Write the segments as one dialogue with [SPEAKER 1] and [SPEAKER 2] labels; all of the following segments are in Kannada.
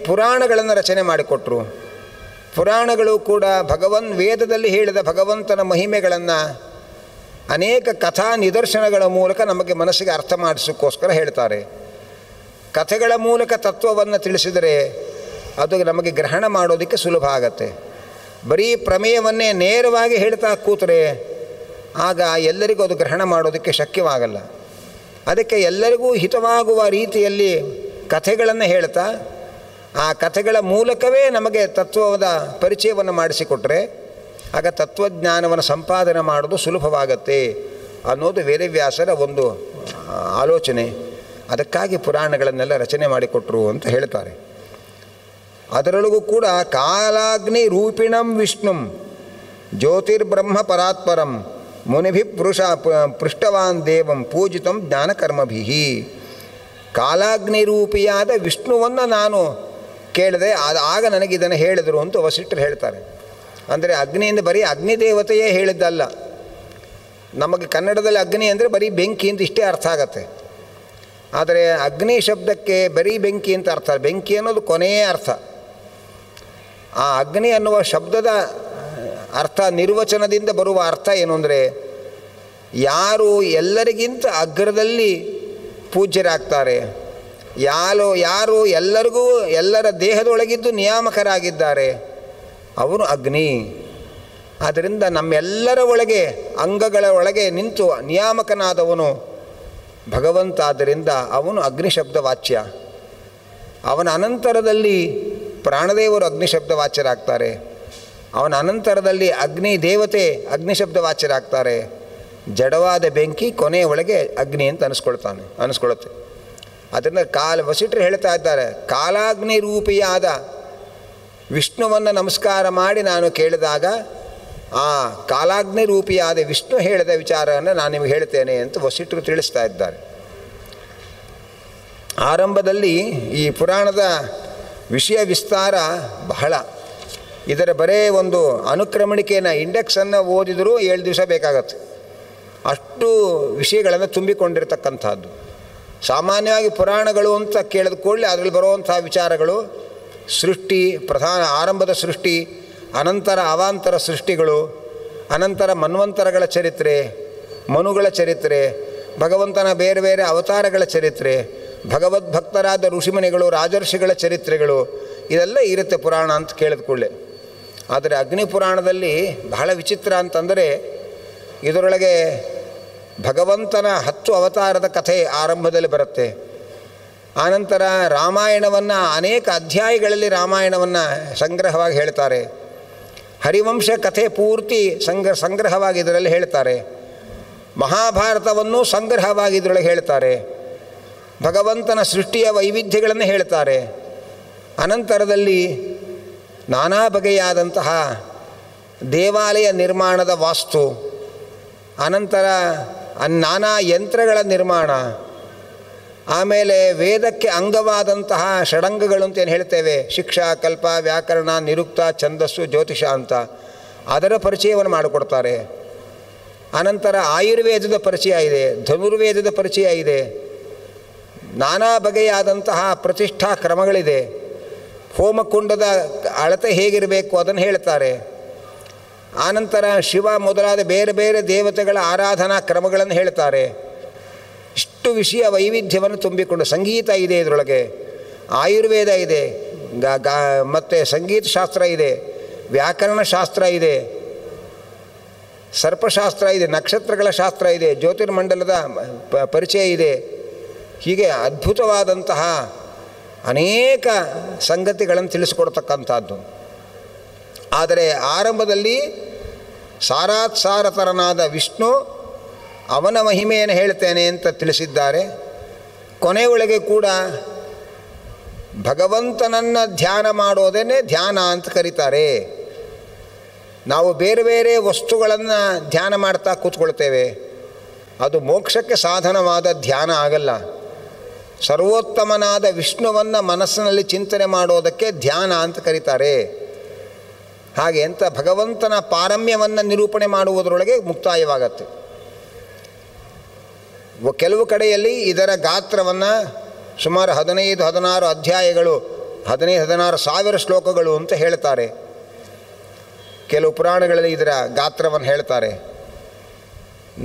[SPEAKER 1] ಪುರಾಣಗಳನ್ನು ರಚನೆ ಮಾಡಿಕೊಟ್ರು. ಪುರಾಣಗಳು ಕೂಡ ವೇದದಲ್ಲಿ ಹೇಳಿದ ಭಗವಂತನ ಮಹಿಮೆಗಳನ್ನು ಅನೇಕ ಕಥಾ ನಿದರ್ಶನಗಳ ಮೂಲಕ ನಮಗೆ ಮನಸ್ಸಿಗೆ ಅರ್ಥ ಮಾಡಿಸೋಕ್ಕೋಸ್ಕರ ಹೇಳ್ತಾರೆ. ಕಥೆಗಳ ಮೂಲಕ ತತ್ವವನ್ನು ತಿಳಿಸಿದರೆ ಅದು ನಮಗೆ ಗ್ರಹಣ ಮಾಡೋದಕ್ಕೆ ಸುಲಭ ಆಗತ್ತೆ. ಬರೀ ಪ್ರಮೇಯವನ್ನೇ ನೇರವಾಗಿ ಹೇಳ್ತಾ ಕೂತರೆ ಆಗ ಎಲ್ಲರಿಗೂ ಅದು ಗ್ರಹಣ ಮಾಡೋದಕ್ಕೆ ಶಕ್ಯವಾಗಲ್ಲ. ಅದಕ್ಕೆ ಎಲ್ಲರಿಗೂ ಹಿತವಾಗುವ ರೀತಿಯಲ್ಲಿ ಕಥೆಗಳನ್ನು ಹೇಳ್ತಾ ಆ ಕಥೆಗಳ ಮೂಲಕವೇ ನಮಗೆ ತತ್ವದ ಪರಿಚಯವನ್ನು ಮಾಡಿಸಿಕೊಟ್ರೆ ಆಗ ತತ್ವಜ್ಞಾನವನ್ನು ಸಂಪಾದನೆ ಮಾಡೋದು ಸುಲಭವಾಗತ್ತೆ ಅನ್ನೋದು ವೇದವ್ಯಾಸರ ಒಂದು ಆಲೋಚನೆ. ಅದಕ್ಕಾಗಿ ಪುರಾಣಗಳನ್ನೆಲ್ಲ ರಚನೆ ಮಾಡಿಕೊಟ್ರು ಅಂತ ಹೇಳ್ತಾರೆ. ಅದರೊಳಗೂ ಕೂಡ ಕಾಲಾಗ್ನಿ ರೂಪಿಣಂ ವಿಷ್ಣುಂ ಜ್ಯೋತಿರ್ಬ್ರಹ್ಮ ಪರಾತ್ಪರಂ ಮುನಿಭಿ ಪೃಷ್ಟವಾನ್ ದೇವಂ ಪೂಜಿತಂ ಜ್ಞಾನಕರ್ಮಭಿ. ಕಾಲಾಗ್ನಿ ರೂಪಿಯಾದ ವಿಷ್ಣುವನ್ನು ನಾನು ಕೇಳಿದೆ, ಆಗ ನನಗಿದನ್ನು ಹೇಳಿದರು ಅಂತ ವಸಿಷ್ಠರು ಹೇಳ್ತಾರೆ. ಅಂದರೆ ಅಗ್ನಿಯಿಂದ ಬರೀ ಅಗ್ನಿದೇವತೆಯೇ ಹೇಳಿದ್ದಲ್ಲ. ನಮಗೆ ಕನ್ನಡದಲ್ಲಿ ಅಗ್ನಿ ಅಂದರೆ ಬರೀ ಬೆಂಕಿ ಅಂತ ಇಷ್ಟೇ ಅರ್ಥ ಆಗತ್ತೆ. ಆದರೆ ಅಗ್ನಿ ಶಬ್ದಕ್ಕೆ ಬರೀ ಬೆಂಕಿ ಅಂತ ಅರ್ಥ, ಬೆಂಕಿ ಅನ್ನೋದು ಕೊನೆಯೇ ಅರ್ಥ. ಆ ಅಗ್ನಿ ಅನ್ನುವ ಶಬ್ದದ ಅರ್ಥ ನಿರ್ವಚನದಿಂದ ಬರುವ ಅರ್ಥ ಏನು ಅಂದರೆ ಯಾರು ಎಲ್ಲರಿಗಿಂತ ಅಗ್ರದಲ್ಲಿ ಪೂಜ್ಯರಾಗ್ತಾರೆ, ಯಾರು ಎಲ್ಲರಿಗೂ ಎಲ್ಲರ ದೇಹದೊಳಗಿದ್ದು ನಿಯಾಮಕರಾಗಿದ್ದಾರೆ ಅವನು ಅಗ್ನಿ. ಆದ್ದರಿಂದ ನಮ್ಮೆಲ್ಲರ ಒಳಗೆ ಅಂಗಗಳ ಒಳಗೆ ನಿಂತು ನಿಯಾಮಕನಾದವನು ಭಗವಂತ. ಆದ್ದರಿಂದ ಅವನು ಅಗ್ನಿಶಬ್ದ ವಾಚ್ಯ. ಅವನ ಅನಂತರದಲ್ಲಿ ಪ್ರಾಣದೇವರು ಅಗ್ನಿಶಬ್ದ ವಾಚ್ಯರಾಗ್ತಾರೆ. ಅವನ ಅನಂತರದಲ್ಲಿ ಅಗ್ನಿ ದೇವತೆ ಅಗ್ನಿಶಬ್ದ ವಾಚ್ಯರಾಗ್ತಾರೆ. ಜಡವಾದ ಬೆಂಕಿ ಕೊನೆಯ ಒಳಗೆ ಅಗ್ನಿ ಅಂತ ಅನಿಸ್ಕೊಳ್ಳುತ್ತೆ. ಅದರಿಂದ ವಸಿಷ್ಠರು ಹೇಳ್ತಾ ಇದ್ದಾರೆ, ಕಾಲಾಗ್ನಿ ರೂಪಿಯಾದ ವಿಷ್ಣುವನ್ನು ನಮಸ್ಕಾರ ಮಾಡಿ ನಾನು ಕೇಳಿದಾಗ ಆ ಕಾಲಾಗ್ನಿ ರೂಪಿಯಾದ ವಿಷ್ಣು ಹೇಳಿದ ವಿಚಾರವನ್ನು ನಾನು ನಿಮಗೆ ಹೇಳ್ತೇನೆ ಅಂತ ವಸಿಷ್ಠರು ತಿಳಿಸ್ತಾ ಇದ್ದಾರೆ. ಆರಂಭದಲ್ಲಿ ಈ ಪುರಾಣದ ವಿಷಯ ವಿಸ್ತಾರ ಬಹಳ. ಇದರ ಬರೇ ಒಂದು ಅನುಕ್ರಮಣಿಕೆಯನ್ನು ಇಂಡೆಕ್ಸನ್ನು ಓದಿದರೂ 7 ದಿವಸ ಬೇಕಾಗತ್ತೆ. ಅಷ್ಟು ವಿಷಯಗಳನ್ನು ತುಂಬಿಕೊಂಡಿರ್ತಕ್ಕಂಥದ್ದು. ಸಾಮಾನ್ಯವಾಗಿ ಪುರಾಣಗಳು ಅಂತ ಕೇಳಿದ ಕೂಡಲೇ ಅದರಲ್ಲಿ ಬರುವಂಥ ವಿಚಾರಗಳು ಸೃಷ್ಟಿ, ಪ್ರಧಾನ ಆರಂಭದ ಸೃಷ್ಟಿ, ಅನಂತರ ಅವಾಂತರ ಸೃಷ್ಟಿಗಳು, ಅನಂತರ ಮನ್ವಂತರಗಳ ಚರಿತ್ರೆ, ಮನುಗಳ ಚರಿತ್ರೆ, ಭಗವಂತನ ಬೇರೆ ಬೇರೆ ಅವತಾರಗಳ ಚರಿತ್ರೆ, ಭಗವದ್ಭಕ್ತರಾದ ಋಷಿಮುನಿಗಳು ರಾಜರ್ಷಿಗಳ ಚರಿತ್ರೆಗಳು, ಇದೆಲ್ಲ ಇರುತ್ತೆ ಪುರಾಣ ಅಂತ ಕೇಳಿದ ಕೂಡಲೇ. ಆದರೆ ಅಗ್ನಿ ಪುರಾಣದಲ್ಲಿ ಬಹಳ ವಿಚಿತ್ರ ಅಂತಂದರೆ ಇದರೊಳಗೆ ಭಗವಂತನ 10 ಅವತಾರದ ಕಥೆ ಆರಂಭದಲ್ಲಿ ಬರುತ್ತೆ. ಆನಂತರ ರಾಮಾಯಣವನ್ನು ಅನೇಕ ಅಧ್ಯಾಯಗಳಲ್ಲಿ ರಾಮಾಯಣವನ್ನು ಸಂಗ್ರಹವಾಗಿ ಹೇಳ್ತಾರೆ. ಹರಿವಂಶ ಕಥೆ ಪೂರ್ತಿ ಸಂಗ್ರಹವಾಗಿ ಇದರಲ್ಲಿ ಹೇಳ್ತಾರೆ. ಮಹಾಭಾರತವನ್ನು ಸಂಗ್ರಹವಾಗಿ ಇದರೊಳಗೆ ಹೇಳ್ತಾರೆ. ಭಗವಂತನ ಸೃಷ್ಟಿಯ ವೈವಿಧ್ಯಗಳನ್ನು ಹೇಳ್ತಾರೆ. ಅನಂತರದಲ್ಲಿ ನಾನಾ ಬಗೆಯಾದಂತಹ ದೇವಾಲಯ ನಿರ್ಮಾಣದ ವಾಸ್ತು, ಅನಂತರ ನಾನಾ ಯಂತ್ರಗಳ ನಿರ್ಮಾಣ, ಆಮೇಲೆ ವೇದಕ್ಕೆ ಅಂಗವಾದಂತಹ ಷಡಂಗಗಳು ಅಂತ ಏನು ಹೇಳ್ತೇವೆ, ಶಿಕ್ಷಾ, ಕಲ್ಪ, ವ್ಯಾಕರಣ, ನಿರುಕ್ತ, ಛಂದಸ್ಸು, ಜ್ಯೋತಿಷ ಅಂತ ಅದರ ಪರಿಚಯವನ್ನು ಮಾಡಿಕೊಡ್ತಾರೆ. ಅನಂತರ ಆಯುರ್ವೇದದ ಪರಿಚಯ ಇದೆ, ಧನುರ್ವೇದದ ಪರಿಚಯ ಇದೆ, ನಾನಾ ಬಗೆಯಾದಂತಹ ಪ್ರತಿಷ್ಠಾ ಕ್ರಮಗಳಿದೆ, ಹೋಮಕುಂಡದ ಅಳತೆ ಹೇಗಿರಬೇಕು ಅದನ್ನು ಹೇಳ್ತಾರೆ. ಆನಂತರ ಶಿವ ಮೊದಲಾದ ಬೇರೆ ಬೇರೆ ದೇವತೆಗಳ ಆರಾಧನಾ ಕ್ರಮಗಳನ್ನು ಹೇಳ್ತಾರೆ. ಇಷ್ಟು ವಿಷಯ ವೈವಿಧ್ಯವನ್ನು ತುಂಬಿಕೊಂಡು ಸಂಗೀತ ಇದೆ ಇದರೊಳಗೆ, ಆಯುರ್ವೇದ ಇದೆ, ಮತ್ತು ಸಂಗೀತ ಶಾಸ್ತ್ರ ಇದೆ, ವ್ಯಾಕರಣ ಶಾಸ್ತ್ರ ಇದೆ, ಸರ್ಪಶಾಸ್ತ್ರ ಇದೆ, ನಕ್ಷತ್ರಗಳ ಶಾಸ್ತ್ರ ಇದೆ, ಜ್ಯೋತಿರ್ಮಂಡಲದ ಪರಿಚಯ ಇದೆ. ಹೀಗೆ ಅದ್ಭುತವಾದಂತಹ ಅನೇಕ ಸಂಗತಿಗಳನ್ನು ತಿಳಿಸಿಕೊಡ್ತಕ್ಕಂಥದ್ದು. ಆದರೆ ಆರಂಭದಲ್ಲಿ ಸಾರಾತ್ಸಾರತರನಾದ ವಿಷ್ಣು ಅವನ ಮಹಿಮೆಯನ್ನು ಹೇಳ್ತೇನೆ ಅಂತ ತಿಳಿಸಿದ್ದಾರೆ. ಕೊನೆಯೊಳಗೆ ಕೂಡ ಭಗವಂತನನ್ನು ಧ್ಯಾನ ಮಾಡೋದನ್ನೇ ಧ್ಯಾನ ಅಂತ ಕರೀತಾರೆ. ನಾವು ಬೇರೆ ಬೇರೆ ವಸ್ತುಗಳನ್ನು ಧ್ಯಾನ ಮಾಡ್ತಾ ಕೂತ್ಕೊಳ್ತೇವೆ, ಅದು ಮೋಕ್ಷಕ್ಕೆ ಸಾಧನವಾದ ಧ್ಯಾನ ಆಗಲ್ಲ. ಸರ್ವೋತ್ತಮನಾದ ವಿಷ್ಣುವನ್ನು ಮನಸ್ಸಿನಲ್ಲಿ ಚಿಂತನೆ ಮಾಡೋದಕ್ಕೆ ಧ್ಯಾನ ಅಂತ ಕರೀತಾರೆ. ಹಾಗೆ ಅಂತ ಭಗವಂತನ ಪಾರಮ್ಯವನ್ನು ನಿರೂಪಣೆ ಮಾಡುವುದರೊಳಗೆ ಮುಕ್ತಾಯವಾಗತ್ತೆ. ಕೆಲವು ಕಡೆಯಲ್ಲಿ ಇದರ ಗಾತ್ರವನ್ನು ಸುಮಾರು 15-16 ಅಧ್ಯಾಯಗಳು 15,000-16 ಸಾವಿರ ಶ್ಲೋಕಗಳು ಅಂತ ಹೇಳ್ತಾರೆ. ಕೆಲವು ಪುರಾಣಗಳಲ್ಲಿ ಇದರ ಗಾತ್ರವನ್ನು ಹೇಳ್ತಾರೆ.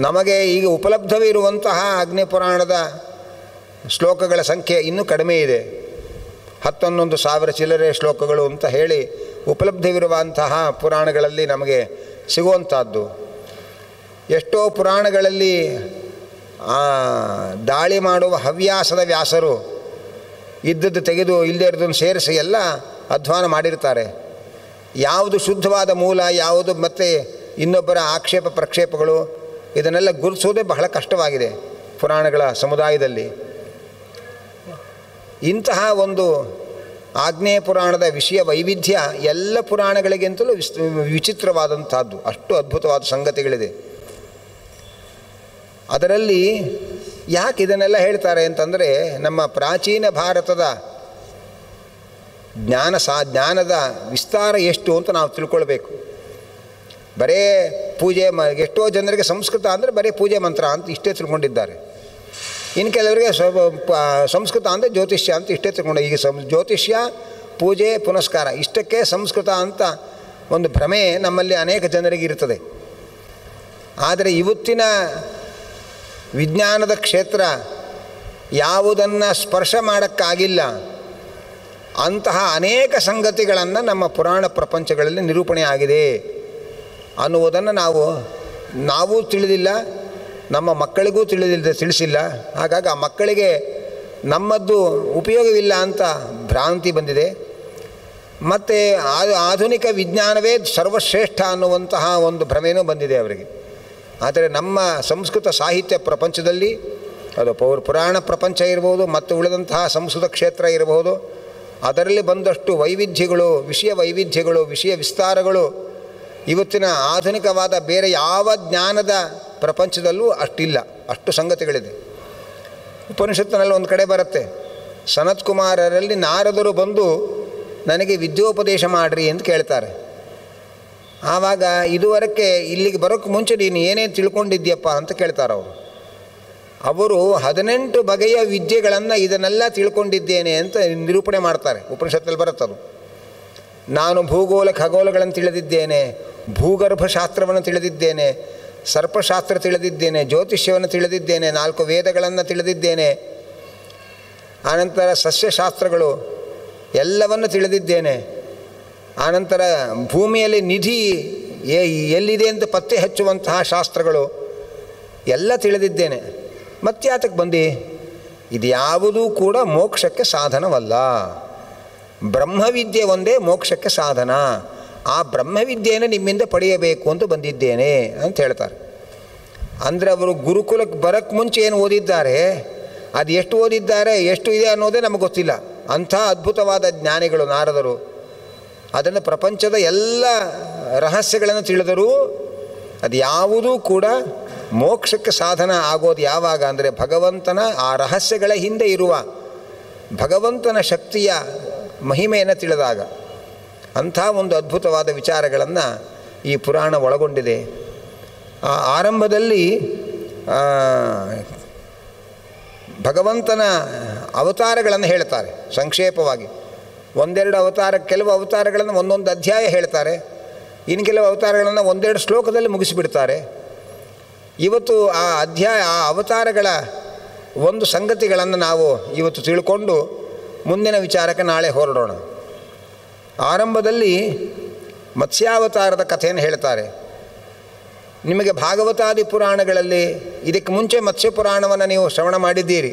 [SPEAKER 1] ನಮಗೆ ಈಗ ಉಪಲಬ್ಧವಿರುವಂತಹ ಅಗ್ನಿ ಪುರಾಣದ ಶ್ಲೋಕಗಳ ಸಂಖ್ಯೆ ಇನ್ನೂ ಕಡಿಮೆ ಇದೆ. 11 ಸಾವಿರ ಚಿಲ್ಲರೆ ಶ್ಲೋಕಗಳು ಅಂತ ಹೇಳಿ ಉಪಲಬ್ಧವಿರುವಂತಹ ಪುರಾಣಗಳಲ್ಲಿ ನಮಗೆ ಸಿಗುವಂಥದ್ದು. ಎಷ್ಟೋ ಪುರಾಣಗಳಲ್ಲಿ ದಾಳಿ ಮಾಡುವ ಹವ್ಯಾಸದ ವ್ಯಾಸರು ಇದ್ದದ್ದು ತೆಗೆದು ಇಲ್ಲದೇ ಇರೋದನ್ನು ಸೇರಿಸಿ ಎಲ್ಲ ಅಧ್ವಾನ ಮಾಡಿರ್ತಾರೆ. ಯಾವುದು ಶುದ್ಧವಾದ ಮೂಲ, ಯಾವುದು ಮತ್ತು ಇನ್ನೊಬ್ಬರ ಆಕ್ಷೇಪ ಪ್ರಕ್ಷೇಪಗಳು, ಇದನ್ನೆಲ್ಲ ಗುರುತಿಸೋದೇ ಬಹಳ ಕಷ್ಟವಾಗಿದೆ ಪುರಾಣಗಳ ಸಮುದಾಯದಲ್ಲಿ. ಇಂತಹ ಒಂದು ಆಗ್ನೇಯ ಪುರಾಣದ ವಿಷಯ ವೈವಿಧ್ಯ ಎಲ್ಲ ಪುರಾಣಗಳಿಗಿಂತಲೂ ವಿಚಿತ್ರವಾದಂಥದ್ದು. ಅಷ್ಟು ಅದ್ಭುತವಾದ ಸಂಗತಿಗಳಿದೆ ಅದರಲ್ಲಿ. ಯಾಕೆ ಇದನ್ನೆಲ್ಲ ಹೇಳ್ತಾರೆ ಅಂತಂದರೆ, ನಮ್ಮ ಪ್ರಾಚೀನ ಭಾರತದ ಜ್ಞಾನದ ವಿಸ್ತಾರ ಎಷ್ಟು ಅಂತ ನಾವು ತಿಳ್ಕೊಳ್ಬೇಕು. ಬರೇ ಪೂಜೆ ಎಷ್ಟೋ ಜನರಿಗೆ ಸಂಸ್ಕೃತ ಅಂದರೆ ಬರೀ ಪೂಜೆ ಮಂತ್ರ ಅಂತ ಇಷ್ಟೇ ತಿಳ್ಕೊಂಡಿದ್ದಾರೆ. ಇನ್ನು ಕೆಲವರಿಗೆ ಸಂಸ್ಕೃತ ಅಂದರೆ ಜ್ಯೋತಿಷ್ಯ ಅಂತ ಇಷ್ಟೇ ತಿಳ್ಕೊಂಡು, ಈಗ ಜ್ಯೋತಿಷ್ಯ, ಪೂಜೆ, ಪುನಸ್ಕಾರ ಇಷ್ಟಕ್ಕೆ ಸಂಸ್ಕೃತ ಅಂತ ಒಂದು ಭ್ರಮೆ ನಮ್ಮಲ್ಲಿ ಅನೇಕ ಜನರಿಗೆ ಇರುತ್ತದೆ. ಆದರೆ ಇವತ್ತಿನ ವಿಜ್ಞಾನದ ಕ್ಷೇತ್ರ ಯಾವುದನ್ನು ಸ್ಪರ್ಶ ಮಾಡೋಕ್ಕಾಗಿಲ್ಲ ಅಂತಹ ಅನೇಕ ಸಂಗತಿಗಳನ್ನು ನಮ್ಮ ಪುರಾಣ ಪ್ರಪಂಚಗಳಲ್ಲಿ ನಿರೂಪಣೆ ಆಗಿದೆ ಅನ್ನುವುದನ್ನು ನಾವು ತಿಳಿದಿಲ್ಲ, ನಮ್ಮ ಮಕ್ಕಳಿಗೂ ತಿಳಿಸಿಲ್ಲ. ಹಾಗಾಗಿ ಆ ಮಕ್ಕಳಿಗೆ ನಮ್ಮದ್ದು ಉಪಯೋಗವಿಲ್ಲ ಅಂತ ಭ್ರಾಂತಿ ಬಂದಿದೆ. ಮತ್ತು ಆಧುನಿಕ ವಿಜ್ಞಾನವೇ ಸರ್ವಶ್ರೇಷ್ಠ ಅನ್ನುವಂತಹ ಒಂದು ಭ್ರಮೆಯೂ ಬಂದಿದೆ ಅವರಿಗೆ. ಆದರೆ ನಮ್ಮ ಸಂಸ್ಕೃತ ಸಾಹಿತ್ಯ ಪ್ರಪಂಚದಲ್ಲಿ, ಅದು ಪುರಾಣ ಪ್ರಪಂಚ ಇರ್ಬೋದು ಮತ್ತು ಉಳಿದಂತಹ ಸಂಸ್ಕೃತ ಕ್ಷೇತ್ರ ಇರಬಹುದು, ಅದರಲ್ಲಿ ಬಂದಷ್ಟು ವೈವಿಧ್ಯಗಳು, ವಿಷಯ ವಿಸ್ತಾರಗಳು ಇವತ್ತಿನ ಆಧುನಿಕವಾದ ಬೇರೆ ಯಾವ ಜ್ಞಾನದ ಪ್ರಪಂಚದಲ್ಲೂ ಅಷ್ಟಿಲ್ಲ. ಅಷ್ಟು ಸಂಗತಿಗಳಿದೆ. ಉಪನಿಷತ್ತಿನಲ್ಲಿ ಒಂದು ಕಡೆ ಬರುತ್ತೆ, ಸನತ್ ಕುಮಾರರಲ್ಲಿ ನಾರದರು ಬಂದು ನನಗೆ ವಿದ್ಯೋಪದೇಶ ಮಾಡಿರಿ ಅಂತ ಕೇಳ್ತಾರೆ. ಆವಾಗ ಇದುವರೆಗೆ ಇಲ್ಲಿಗೆ ಬರೋಕ್ಕೆ ಮುಂಚೆ ನೀನು ಏನೇನು ತಿಳ್ಕೊಂಡಿದ್ಯಪ್ಪ ಅಂತ ಕೇಳ್ತಾರೆ ಅವರು 18 ಬಗೆಯ ವಿದ್ಯೆಗಳನ್ನು ಇದನ್ನೆಲ್ಲ ತಿಳ್ಕೊಂಡಿದ್ದೇನೆ ಅಂತ ನಿರೂಪಣೆ ಮಾಡ್ತಾರೆ. ಉಪನಿಷತ್ತಲ್ಲಿ ಬರುತ್ತದು. ನಾನು ಭೂಗೋಳ ಖಗೋಳಗಳನ್ನು ತಿಳಿದಿದ್ದೇನೆ, ಭೂಗರ್ಭಶಾಸ್ತ್ರವನ್ನು ತಿಳಿದಿದ್ದೇನೆ, ಸರ್ಪಶಾಸ್ತ್ರ ತಿಳಿದಿದ್ದೇನೆ, ಜ್ಯೋತಿಷ್ಯವನ್ನು ತಿಳಿದಿದ್ದೇನೆ, 4 ವೇದಗಳನ್ನು ತಿಳಿದಿದ್ದೇನೆ, ಆನಂತರ ಸಸ್ಯಶಾಸ್ತ್ರಗಳು ಎಲ್ಲವನ್ನು ತಿಳಿದಿದ್ದೇನೆ, ಆನಂತರ ಭೂಮಿಯಲ್ಲಿ ನಿಧಿ ಎಲ್ಲಿದೆ ಅಂತ ಪತ್ತೆ ಹಚ್ಚುವಂತಹ ಶಾಸ್ತ್ರಗಳು ಎಲ್ಲ ತಿಳಿದಿದ್ದೇನೆ. ಮತ್ಯಾತಕ್ಕೆ ಬಂದು? ಇದು ಯಾವುದೂ ಕೂಡ ಮೋಕ್ಷಕ್ಕೆ ಸಾಧನವಲ್ಲ. ಬ್ರಹ್ಮವಿದ್ಯೆ ಒಂದೇ ಮೋಕ್ಷಕ್ಕೆ ಸಾಧನ. ಆ ಬ್ರಹ್ಮವಿದ್ಯೆಯನ್ನು ನಿಮ್ಮಿಂದ ಪಡೆಯಬೇಕು ಅಂತ ಬಂದಿದ್ದೇನೆ ಅಂತ ಹೇಳ್ತಾರೆ. ಅಂದರೆ ಅವರು ಗುರುಕುಲಕ್ಕೆ ಬರೋಕ್ಕೆ ಮುಂಚೆ ಏನು ಓದಿದ್ದಾರೆ, ಅದು ಎಷ್ಟು ಓದಿದ್ದಾರೆ, ಎಷ್ಟು ಇದೆ ಅನ್ನೋದೇ ನಮಗೆ ಗೊತ್ತಿಲ್ಲ. ಅಂಥ ಅದ್ಭುತವಾದ ಜ್ಞಾನಿಗಳು ನಾರದರು. ಅದನ್ನು ಪ್ರಪಂಚದ ಎಲ್ಲ ರಹಸ್ಯಗಳನ್ನು ತಿಳಿದರೂ ಅದು ಯಾವುದೂ ಕೂಡ ಮೋಕ್ಷಕ್ಕೆ ಸಾಧನ ಆಗೋದು ಯಾವಾಗ ಅಂದರೆ ಭಗವಂತನ ಆ ರಹಸ್ಯಗಳ ಹಿಂದೆ ಇರುವ ಭಗವಂತನ ಶಕ್ತಿಯ ಮಹಿಮೆಯನ್ನು ತಿಳಿದಾಗ. ಅಂಥ ಒಂದು ಅದ್ಭುತವಾದ ವಿಚಾರಗಳನ್ನು ಈ ಪುರಾಣ ಒಳಗೊಂಡಿದೆ. ಆರಂಭದಲ್ಲಿ ಭಗವಂತನ ಅವತಾರಗಳನ್ನು ಹೇಳ್ತಾರೆ ಸಂಕ್ಷೇಪವಾಗಿ. ಒಂದೆರಡು ಅವತಾರ, ಕೆಲವು ಅವತಾರಗಳನ್ನು ಒಂದೊಂದು ಅಧ್ಯಾಯ ಹೇಳ್ತಾರೆ, ಇನ್ನು ಕೆಲವು ಅವತಾರಗಳನ್ನು ಒಂದೆರಡು ಶ್ಲೋಕದಲ್ಲಿ ಮುಗಿಸಿಬಿಡ್ತಾರೆ. ಇವತ್ತು ಆ ಅವತಾರಗಳ ಒಂದು ಸಂಗತಿಗಳನ್ನು ನಾವು ಇವತ್ತು ತಿಳ್ಕೊಂಡು ಮುಂದಿನ ವಿಚಾರಕ್ಕೆ ನಾಳೆ ಹೊರಡೋಣ. ಆರಂಭದಲ್ಲಿ ಮತ್ಸ್ಯಾವತಾರದ ಕಥೆಯನ್ನು ಹೇಳ್ತಾರೆ. ನಿಮಗೆ ಭಾಗವತಾದಿ ಪುರಾಣಗಳಲ್ಲಿ ಇದಕ್ಕೆ ಮುಂಚೆ ಮತ್ಸ್ಯ ಪುರಾಣವನ್ನು ನೀವು ಶ್ರವಣ ಮಾಡಿದ್ದೀರಿ.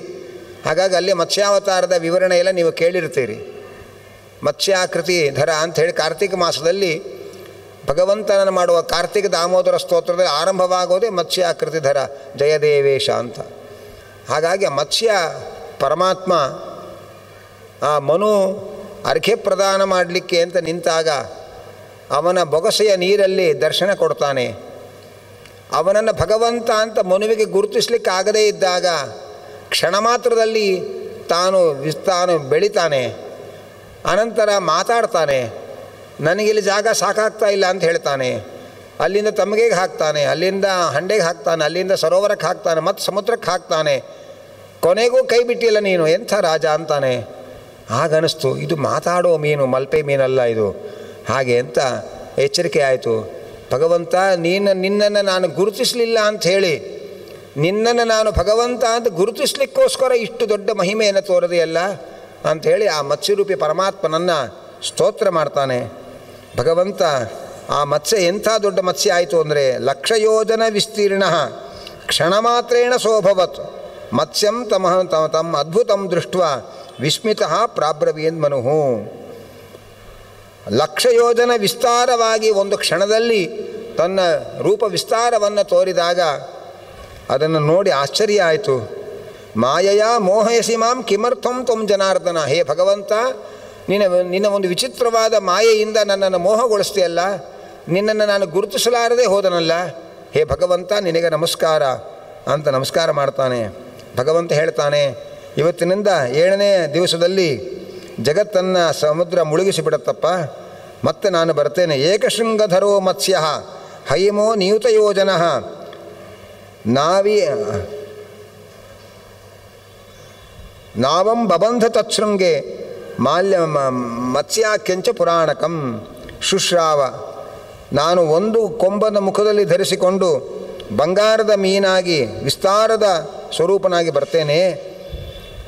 [SPEAKER 1] ಹಾಗಾಗಿ ಅಲ್ಲಿ ಮತ್ಸ್ಯಾವತಾರದ ವಿವರಣೆ ಎಲ್ಲ ನೀವು ಕೇಳಿರ್ತೀರಿ. ಮತ್ಸ್ಯಾಕೃತಿ ಧರ ಅಂಥೇಳಿ ಕಾರ್ತಿಕ ಮಾಸದಲ್ಲಿ ಭಗವಂತನನ್ನು ಮಾಡುವ ಕಾರ್ತಿಕ ದಾಮೋದರ ಸ್ತೋತ್ರದಲ್ಲಿ ಆರಂಭವಾಗೋದೇ ಮತ್ಸ್ಯಾಕೃತಿ ಧರ ಜಯದೇವೇಶ ಅಂತ. ಹಾಗಾಗಿ ಮತ್ಸ್ಯ ಪರಮಾತ್ಮ ಆ ಮನು ಅರ್ಘ್ಯ ಪ್ರದಾನ ಮಾಡಲಿಕ್ಕೆ ಅಂತ ನಿಂತಾಗ ಅವನ ಬೊಗಸೆಯ ನೀರಲ್ಲಿ ದರ್ಶನ ಕೊಡ್ತಾನೆ. ಅವನನ್ನು ಭಗವಂತ ಅಂತ ಮನುವಿಗೆ ಗುರುತಿಸ್ಲಿಕ್ಕೆ ಆಗದೇ ಇದ್ದಾಗ ಕ್ಷಣ ಮಾತ್ರದಲ್ಲಿ ತಾನು ಬೆಳಿತಾನೆ. ಅನಂತರ ಮಾತಾಡ್ತಾನೆ, ನನಗಿಲ್ಲಿ ಜಾಗ ಸಾಕಾಗ್ತಾ ಇಲ್ಲ ಅಂತ ಹೇಳ್ತಾನೆ. ಅಲ್ಲಿಂದ ತಮಗೆಗೆ ಹಾಕ್ತಾನೆ, ಅಲ್ಲಿಂದ ಹಂಡೆಗೆ ಹಾಕ್ತಾನೆ, ಅಲ್ಲಿಂದ ಸರೋವರಕ್ಕೆ ಹಾಕ್ತಾನೆ, ಮತ್ತು ಸಮುದ್ರಕ್ಕೆ ಹಾಕ್ತಾನೆ. ಕೊನೆಗೂ ಕೈ ಬಿಟ್ಟಿಲ್ಲ ನೀನು, ಎಂಥ ರಾಜ ಅಂತಾನೆ. ಆಗ ಅನ್ನಿಸ್ತು ಇದು ಮಾತಾಡೋ ಮೀನು, ಮಲ್ಪೆ ಮೀನಲ್ಲ ಇದು, ಹಾಗೆ ಅಂತ ಎಚ್ಚರಿಕೆ ಆಯಿತು. ಭಗವಂತ ನಿನ್ನನ್ನು ನಾನು ಗುರುತಿಸಲಿಲ್ಲ ಅಂಥೇಳಿ, ನಿನ್ನನ್ನು ನಾನು ಭಗವಂತ ಅಂತ ಗುರುತಿಸ್ಲಿಕ್ಕೋಸ್ಕರ ಇಷ್ಟು ದೊಡ್ಡ ಮಹಿಮೆಯನ್ನು ತೋರದೆಯಲ್ಲ ಅಂಥೇಳಿ ಆ ಮತ್ಸ್ಯರೂಪಿ ಪರಮಾತ್ಮನನ್ನು ಸ್ತೋತ್ರ ಮಾಡ್ತಾನೆ. ಭಗವಂತ ಆ ಮತ್ಸ್ಯ ಎಂಥ ದೊಡ್ಡ ಮತ್ಸ್ಯ ಆಯಿತು ಅಂದರೆ, ಲಕ್ಷಯೋಜನ ವಿಸ್ತೀರ್ಣ ಕ್ಷಣ ಮಾತ್ರೇಣ ಸೋಭವತ್ ಮತ್ಸ್ಯಂ ತಮ್ಮ ಅದ್ಭುತಂ ದೃಷ್ಟ ವಿಸ್ಮಿತಃ ಪ್ರಾಬ್ರವೀನ್ ಮನುಹು. ಲಕ್ಷಯೋಜನ ವಿಸ್ತಾರವಾಗಿ ಒಂದು ಕ್ಷಣದಲ್ಲಿ ತನ್ನ ರೂಪ ವಿಸ್ತಾರವನ್ನು ತೋರಿದಾಗ ಅದನ್ನು ನೋಡಿ ಆಶ್ಚರ್ಯ ಆಯಿತು. ಮಾಯೆಯ ಮೋಹಯಸಿ ಮಾಂ ಕಿಮರ್ಥಂ ತ್ವಂ ಜನಾರ್ದನ. ಹೇ ಭಗವಂತ, ನಿನ್ನ ಒಂದು ವಿಚಿತ್ರವಾದ ಮಾಯೆಯಿಂದ ನನ್ನನ್ನು ಮೋಹಗೊಳಿಸ್ತೀಯಲ್ಲ, ನಿನ್ನನ್ನು ನಾನು ಗುರುತಿಸಲಾರದೆ ಹೋದನಲ್ಲ. ಹೇ ಭಗವಂತ, ನಿನಗೆ ನಮಸ್ಕಾರ ಅಂತ ನಮಸ್ಕಾರ ಮಾಡ್ತಾನೆ. ಭಗವಂತ ಹೇಳ್ತಾನೆ, ಇವತ್ತಿನಿಂದ 7ನೇ ದಿವಸದಲ್ಲಿ ಜಗತ್ತನ್ನು ಸಮುದ್ರ ಮುಳುಗಿಸಿಬಿಡತ್ತಪ್ಪ, ಮತ್ತೆ ನಾನು ಬರ್ತೇನೆ. ಏಕಶೃಂಗಧರೋ ಮತ್ಸ್ಯ ಹೈಮೋ ನಿಯುತಯೋಜನ ನಾವಂ ಬಬಂಧ ತತ್ಸೃಂಗೆ ಮತ್ಸ್ಯಾಖ್ಯಂಚ ಪುರಾಣಕಂ ಶುಶ್ರಾವ. ನಾನು ಒಂದು ಕೊಂಬನ ಮುಖದಲ್ಲಿ ಧರಿಸಿಕೊಂಡು ಬಂಗಾರದ ಮೀನಾಗಿ ವಿಸ್ತಾರದ ಸ್ವರೂಪನಾಗಿ ಬರ್ತೇನೆ.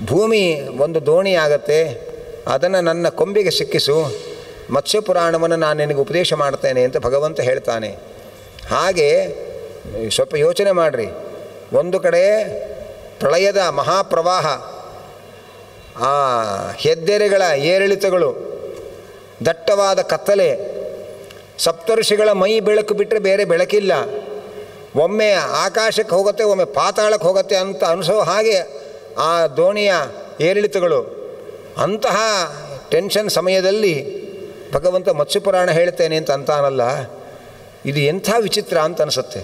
[SPEAKER 1] ಭೂಮಿ ಒಂದು ದೋಣಿಯಾಗತ್ತೆ, ಅದನ್ನು ನನ್ನ ಕೊಂಬಿಗೆ ಸಿಕ್ಕಿಸು, ಮತ್ಸ್ಯಪುರಾಣವನ್ನು ನಾನು ನಿನಗೆ ಉಪದೇಶ ಮಾಡ್ತೇನೆ ಅಂತ ಭಗವಂತ ಹೇಳ್ತಾನೆ. ಹಾಗೆ ಸ್ವಲ್ಪ ಯೋಚನೆ ಮಾಡಿರಿ. ಒಂದು ಕಡೆ ಪ್ರಳಯದ ಮಹಾಪ್ರವಾಹ, ಆ ಹೆದ್ದೆರೆಗಳ ಏರಿಳಿತಗಳು, ದಟ್ಟವಾದ ಕತ್ತಲೆ, ಸಪ್ತಋಷಿಗಳ ಮೈ ಬೆಳಕು ಬಿಟ್ಟರೆ ಬೇರೆ ಬೆಳಕಿಲ್ಲ, ಒಮ್ಮೆ ಆಕಾಶಕ್ಕೆ ಹೋಗುತ್ತೆ ಒಮ್ಮೆ ಪಾತಾಳಕ್ಕೆ ಹೋಗುತ್ತೆ ಅಂತ ಅನಿಸೋ ಹಾಗೆ ಆ ದೋಣಿಯ ಏರಿಳಿತಗಳು. ಅಂತಹ ಟೆನ್ಷನ್ ಸಮಯದಲ್ಲಿ ಭಗವಂತ ಮತ್ಸ್ಯಪುರಾಣ ಹೇಳ್ತೇನೆ ಅಂತ ಅಂತಾನಲ್ಲ, ಇದು ಎಂಥ ವಿಚಿತ್ರ ಅಂತ ಅನಿಸುತ್ತೆ.